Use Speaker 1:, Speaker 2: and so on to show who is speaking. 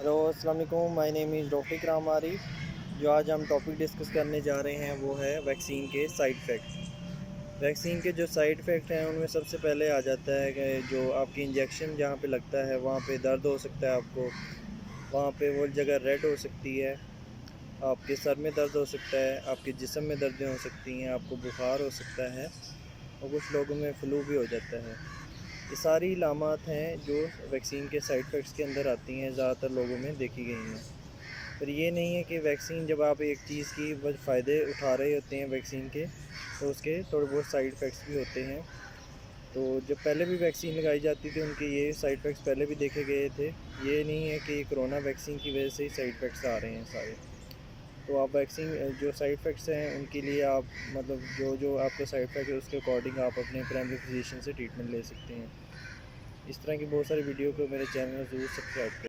Speaker 1: Hello अस्सलाम वालेकुम, my name is रफ़ीक रामारी। जो आज हम टॉपिक डिस्कस करने जा रहे हैं वो है वैक्सीन के साइड इफ़ेक्ट। वैक्सीन के जो साइड इफ़ेक्ट हैं उनमें सबसे पहले आ जाता है कि जो आपकी इंजेक्शन जहाँ पे लगता है वहाँ पे दर्द हो सकता है आपको, वहाँ पे वो जगह रेड हो सकती है, आपके सर में दर्द हो सकता है, आपके जिस्म में दर्दें हो सकती हैं, आपको बुखार हो सकता है और कुछ लोगों में फ़्लू भी हो जाता है। ये सारी अलामात हैं जो वैक्सीन के साइड इफ़ेक्ट्स के अंदर आती हैं, ज़्यादातर लोगों में देखी गई हैं। पर ये नहीं है कि वैक्सीन जब आप एक चीज़ की बस फ़ायदे उठा रहे होते हैं वैक्सीन के, तो उसके थोड़े बहुत साइड इफ़ेक्ट्स भी होते हैं। तो जब पहले भी वैक्सीन लगाई जाती थी उनके ये साइड इफ़ेक्ट्स पहले भी देखे गए थे। ये नहीं है कि कोरोना वैक्सीन की वजह से ही साइड इफ़ेक्ट्स आ रहे हैं सारे। तो आप वैक्सीन जो साइड इफ़ेक्ट्स हैं उनके लिए आप मतलब जो आपका साइड इफ़ेक्ट है उसके अकॉर्डिंग आप अपने प्राइमरी फिजिशियन से ट्रीटमेंट ले सकते हैं। इस तरह की बहुत सारी वीडियो को मेरे चैनल में ज़रूर सब्सक्राइब करें।